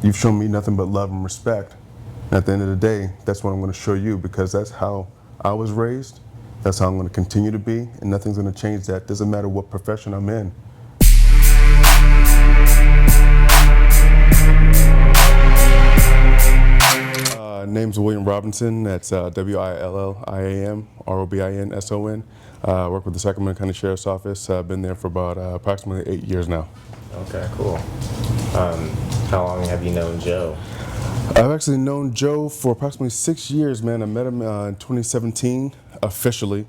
you've shown me nothing but love and respect. And at the end of the day, that's what I'm going to show you, because that's how I was raised. That's how I'm going to continue to be, and nothing's going to change that. Doesn't matter what profession I'm in. Name's William Robinson. That's William Robinson. I work with the Sacramento County Sheriff's Office. I've been there for about approximately 8 years now. Okay, cool. How long have you known Joe? I've actually known Joe for approximately 6 years, man. I met him in 2017, officially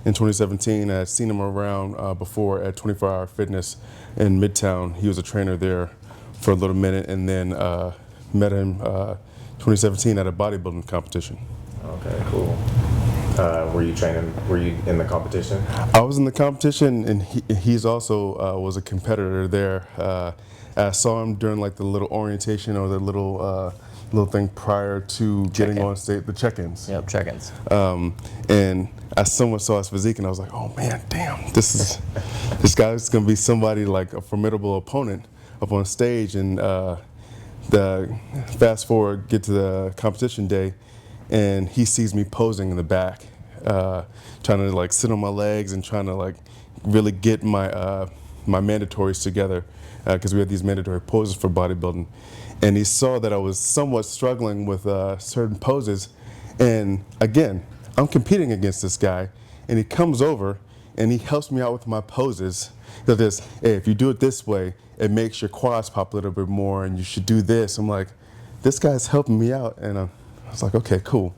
in 2017. I'd seen him around before at 24 Hour Fitness in Midtown. He was a trainer there for a little minute, and then met him 2017 at a bodybuilding competition. Okay, cool. Were you training? Were you in the competition? I was in the competition, and he's also was a competitor there. I saw him during like the little orientation or the little thing prior to getting on stage, the check-ins. Yep, check-ins. And I somewhat saw his physique, and I was like, oh man, damn, this guy's gonna be somebody like a formidable opponent up on stage. And the fast forward, get to the competition day, and he sees me posing in the back, trying to like sit on my legs and trying to like really get my my mandatories together, because we had these mandatory poses for bodybuilding. And he saw that I was somewhat struggling with certain poses, and again, I'm competing against this guy, and he comes over and he helps me out with my poses. He goes, hey, if you do it this way, it makes your quads pop a little bit more, and you should do this. I'm like, this guy's helping me out, and I was like, okay, cool.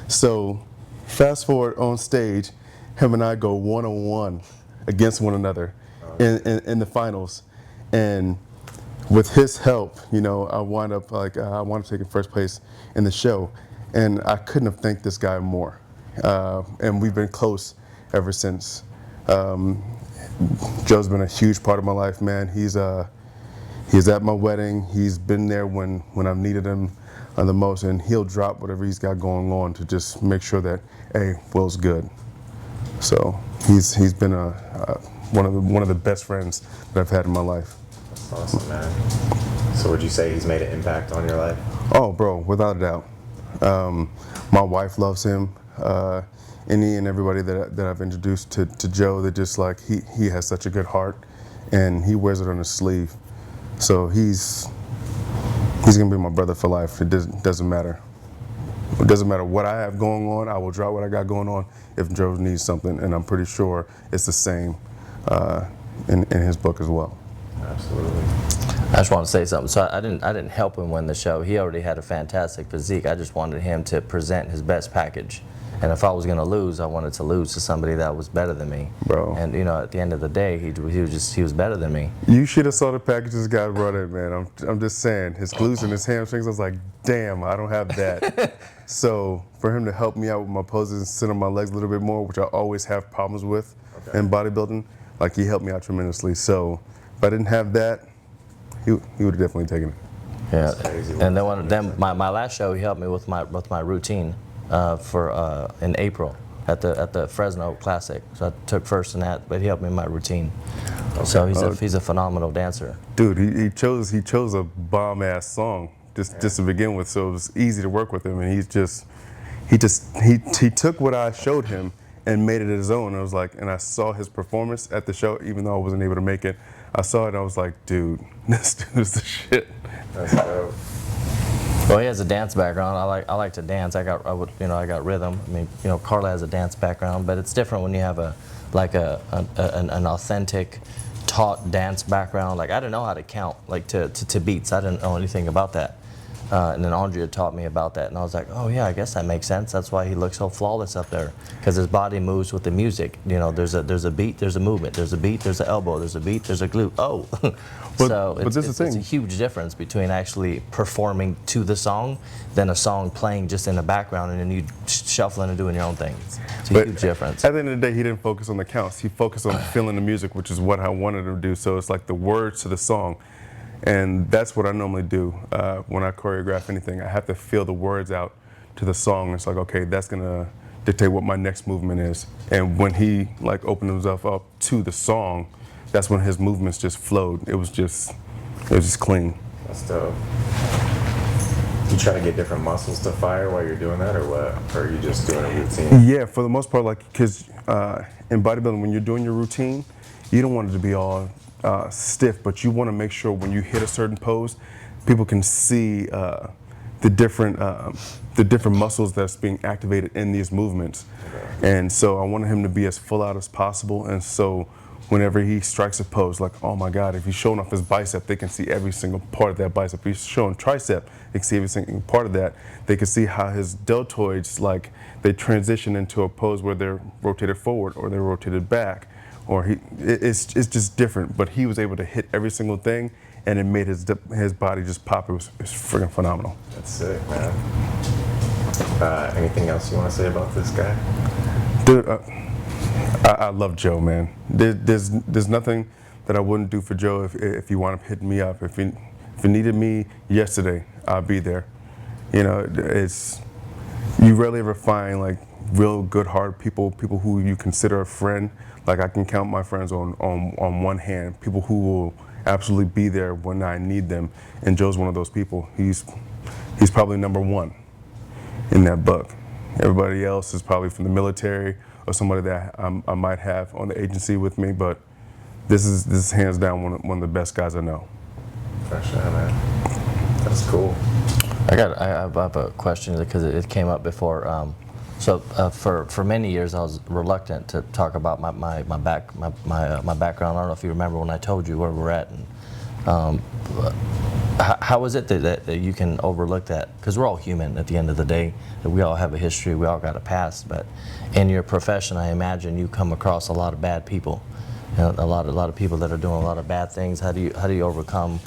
So fast forward on stage, him and I go one-on-one against one another in the finals, and with his help, you know, I wound up taking first place in the show, and I couldn't have thanked this guy more. And we've been close ever since. Joe's been a huge part of my life, man. He's at my wedding. He's been there when I've needed him the most, and he'll drop whatever he's got going on to just make sure that, hey, Will's good. So he's been one of the best friends that I've had in my life. That's awesome, man. So would you say he's made an impact on your life? Oh, bro, without a doubt. My wife loves him. Any and everybody that I've introduced to Joe, they're just like, he has such a good heart, and he wears it on his sleeve. So he's gonna be my brother for life. It doesn't matter. It doesn't matter what I have going on. I will drop what I got going on if Joe needs something, and I'm pretty sure it's the same in his book as well. Absolutely. I just want to say something. So I didn't help him win the show. He already had a fantastic physique. I just wanted him to present his best package. And if I was going to lose, I wanted to lose to somebody that was better than me. Bro. And you know, at the end of the day, he was better than me. You should have saw the package this guy brought in, man. I'm just saying, his glutes and his hamstrings, I was like, damn, I don't have that. So for him to help me out with my poses and sit on my legs a little bit more, which I always have problems with in bodybuilding, like he helped me out tremendously. So if I didn't have that, he would have definitely taken it. Yeah. And then my last show, he helped me with my routine. In April at the Fresno Classic. So I took first in that, but he helped me in my routine. Okay. So he's a phenomenal dancer. Dude, he chose a bomb ass song just to begin with, so it was easy to work with him, and he took what I showed him and made it his own. I was like, and I saw his performance at the show, even though I wasn't able to make it. I saw it and I was like, dude, this dude is the shit. That's dope. Well, he has a dance background. I like to dance. I got rhythm. I mean, you know, Carla has a dance background, but it's different when you have an authentic, taught dance background. Like I didn't know how to count like to beats. I didn't know anything about that. And then Andrea taught me about that, and I was like, oh yeah, I guess that makes sense. That's why he looks so flawless up there, because his body moves with the music. You know, there's a beat, there's a movement, there's a beat, there's an elbow, there's a beat, there's a glute. Oh, so it's a huge difference between actually performing to the song than a song playing just in the background and then you shuffling and doing your own thing. It's a huge difference. At the end of the day, he didn't focus on the counts. He focused on feeling the music, which is what I wanted him to do. So it's like the words to the song. And that's what I normally do when I choreograph anything. I have to feel the words out to the song. It's like, okay, that's gonna dictate what my next movement is. And when he like opened himself up to the song, that's when his movements just flowed. It was just clean. That's dope. You try to get different muscles to fire while you're doing that, or what? Or are you just doing a routine? Yeah, for the most part, like, because in bodybuilding, when you're doing your routine, you don't want it to be all stiff, but you want to make sure when you hit a certain pose, people can see the different muscles that's being activated in these movements. And so I wanted him to be as full out as possible. And so whenever he strikes a pose, like, oh my God, if he's showing off his bicep, they can see every single part of that bicep. If he's showing tricep, they can see every single part of that. They can see how his deltoids, like, they transition into a pose where they're rotated forward or they're rotated back, or it's just different. But he was able to hit every single thing, and it made his body just pop. It was freaking phenomenal. That's sick, man. Anything else you want to say about this guy? Dude, I love Joe, man. There's nothing that I wouldn't do for Joe if he wound up hitting me up. If he needed me yesterday, I'll be there. You know, you rarely ever find like real good heart people who you consider a friend. Like, I can count my friends on one hand. People who will absolutely be there when I need them. And Joe's one of those people. He's probably number one in that book. Everybody else is probably from the military or somebody that I might have on the agency with me, but this is hands down one of the best guys I know. For sure, man. That's cool. I have a question because it came up before. For many years, I was reluctant to talk about my background. I don't know if you remember when I told you where we're at. And, how is it that you can overlook that? Because we're all human at the end of the day. We all have a history. We all got a past. But in your profession, I imagine you come across a lot of bad people, a lot of people that are doing a lot of bad things. How do you overcome?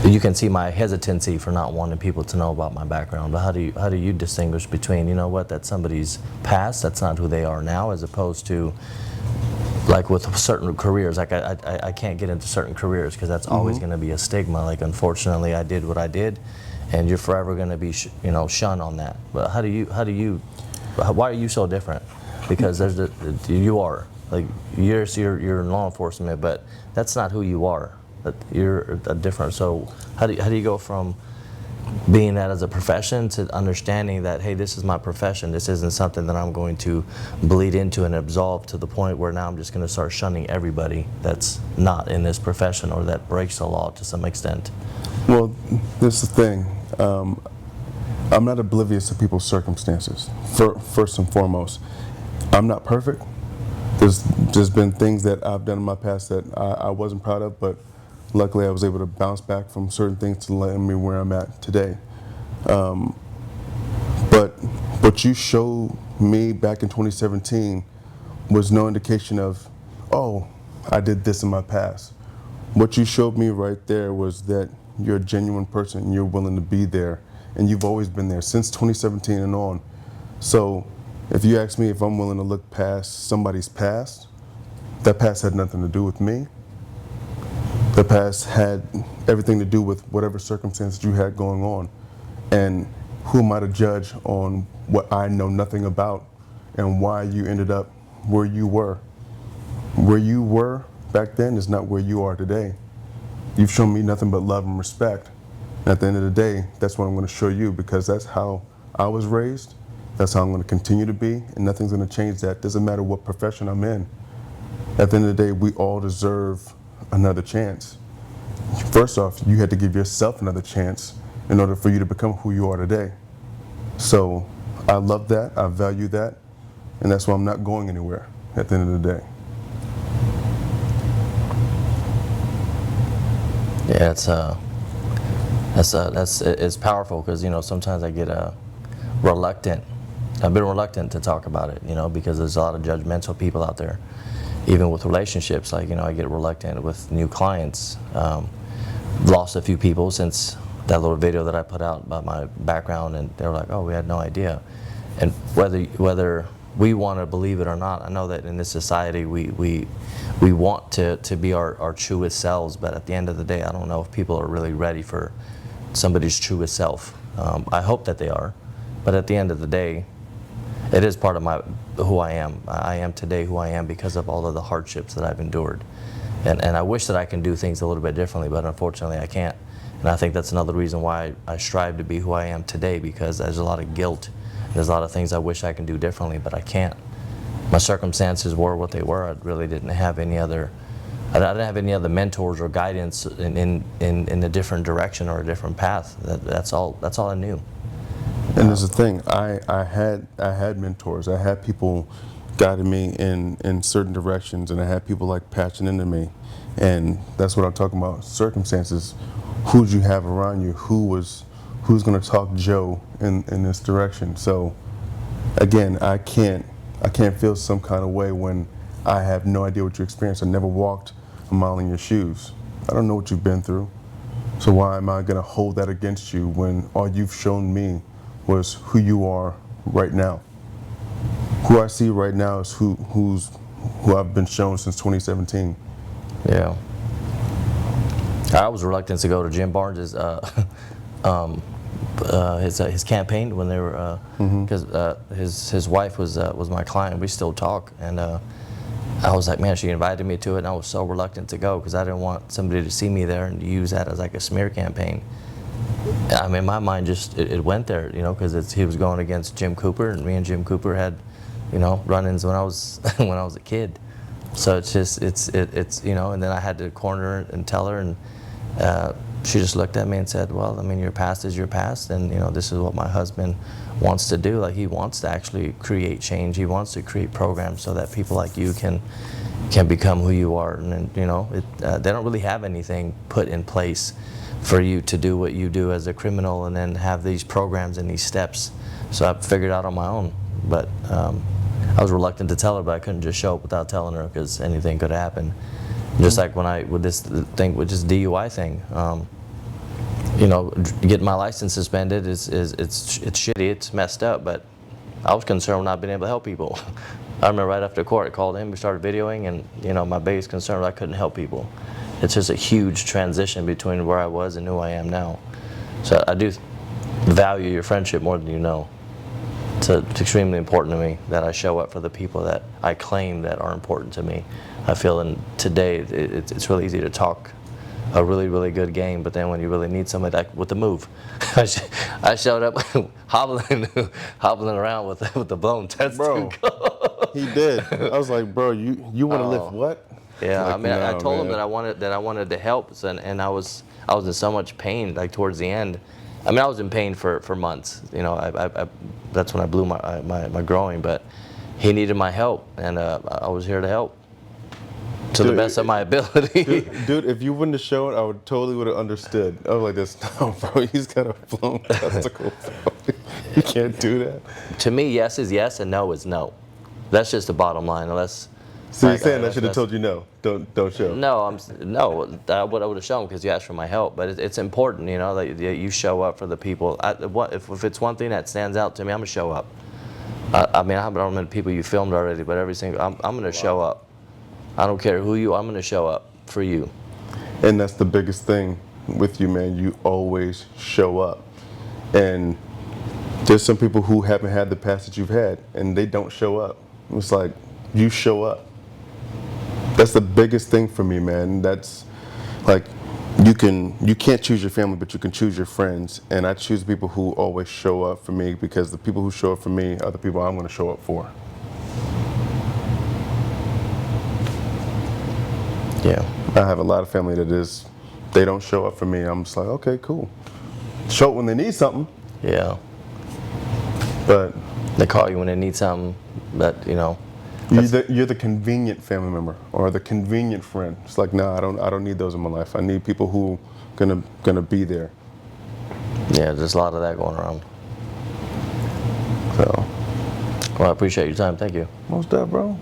You can see my hesitancy for not wanting people to know about my background. But how do you distinguish between, you know what, that's somebody's past, that's not who they are now, as opposed to, like with certain careers, like I can't get into certain careers because that's always going to be a stigma. Like, unfortunately, I did what I did, and you're forever going to be shunned on that. But why are you so different? Because you are, like, you're in law enforcement, but that's not who you are. That you're a different. So how do you go from being that as a profession to understanding that, hey, this is my profession, this isn't something that I'm going to bleed into and absolve to the point where now I'm just going to start shunning everybody that's not in this profession or that breaks the law to some extent? Well, This is the thing. I'm not oblivious to people's circumstances. First and foremost, I'm not perfect. There's been things that I've done in my past that I wasn't proud of, but luckily I was able to bounce back from certain things to land me where I'm at today. But what you showed me back in 2017 was no indication of, oh, I did this in my past. What you showed me right there was that you're a genuine person and you're willing to be there, and you've always been there since 2017 and on. So if you ask me if I'm willing to look past somebody's past, that past had nothing to do with me. The past had everything to do with whatever circumstances you had going on. And who am I to judge on what I know nothing about and why you ended up where you were? Where you were back then is not where you are today. You've shown me nothing but love and respect. And at the end of the day, that's what I'm going to show you, because that's how I was raised. That's how I'm going to continue to be, and nothing's going to change that. Doesn't matter what profession I'm in. At the end of the day, we all deserve another chance. First off, you had to give yourself another chance in order for you to become who you are today. So I love that, I value that, and that's why I'm not going anywhere at the end of the day. Yeah, it's powerful, because sometimes I get reluctant. I've been reluctant to talk about it, because there's a lot of judgmental people out there. Even with relationships, like, I get reluctant with new clients. Lost a few people since that little video that I put out about my background, and they were like, oh, we had no idea. And whether we want to believe it or not, I know that in this society we want to be our truest selves, but at the end of the day, I don't know if people are really ready for somebody's truest self. I hope that they are, but at the end of the day, it is part of who I am. I am today who I am because of all of the hardships that I've endured. And I wish that I can do things a little bit differently, but unfortunately I can't. And I think that's another reason why I strive to be who I am today, because there's a lot of guilt. There's a lot of things I wish I can do differently, but I can't. My circumstances were what they were. I really didn't have any other, I didn't have any other mentors or guidance in a different direction or a different path. That's all I knew. And there's the thing, I had mentors. I had people guiding me in certain directions, and I had people like patching into me. And that's what I'm talking about. Circumstances. Who'd you have around you? Who's going to talk Joe in this direction? So again, I can't feel some kind of way when I have no idea what you experienced. I never walked a mile in your shoes. I don't know what you've been through. So why am I going to hold that against you when all you've shown me was who you are right now? Who I see right now is who I've been shown since 2017. Yeah. I was reluctant to go to Jim Barnes's his campaign when they were because his wife was my client. We still talk, and I was like, man, she invited me to it, and I was so reluctant to go because I didn't want somebody to see me there and use that as like a smear campaign. I mean, my mind just it went there, you know, because he was going against Jim Cooper, and me and Jim Cooper had, you know, run-ins when I was when I was a kid. So it's just it's you know, and then I had to corner her and tell her, and she just looked at me and said, well, I mean, your past is your past, and you know, this is what my husband wants to do. Like, he wants to actually create change. He wants to create programs so that people like you can become who you are. And you know, they don't really have anything put in place for you to do what you do as a criminal, and then have these programs and these steps. So I figured out on my own. But I was reluctant to tell her, but I couldn't just show up without telling her because anything could happen. Just like when with this thing, with this DUI thing, you know, getting my license suspended it's shitty, it's messed up, but I was concerned with not being able to help people. I remember right after court, I called in, we started videoing, and you know, my biggest concern was I couldn't help people. It's just a huge transition between where I was and who I am now. So I do value your friendship more than you know. It's extremely important to me that I show up for the people that I claim that are important to me. I feel in today it's really easy to talk a really, really good game, but then when you really need somebody, like with the move, I showed up hobbling around with the blown test tube. He did. I was like, bro, you want to lift what? Yeah, Like, I mean, no, I told him man. that I wanted to help, and I was in so much pain, like towards the end. I mean, I was in pain for months. You know, that's when I blew my groin, but he needed my help, and I was here to help to the best of my ability. Dude, if you wouldn't have shown, I would would have understood. I was like, this, no, bro, he's got a blown testicle. You can't do that. To me, yes is yes and no is no. That's just the bottom line. Unless. So you're saying I should have told you no? Don't show. No, no. I would have shown because you asked for my help. But it's important, you know, that you show up for the people. If it's one thing that stands out to me, I'm gonna show up. I mean, I don't know how many people you filmed already, but every single I'm gonna show up. I don't care who you. I'm gonna show up for you. And that's the biggest thing with you, man. You always show up. And there's some people who haven't had the past that you've had, and they don't show up. It's like, you show up. That's the biggest thing for me, man. That's like, you can't choose your family, but you can choose your friends. And I choose people who always show up for me, because the people who show up for me are the people I'm going to show up for. Yeah. I have a lot of family they don't show up for me. I'm just like, okay, cool. Show up when they need something. Yeah. But They call you when they need something, but you know. you're the convenient family member or the convenient friend. It's like, no, I don't need those in my life. I need people who gonna be there. Yeah, there's a lot of that going around. So, Well, I appreciate your time. Thank you. most of that, bro.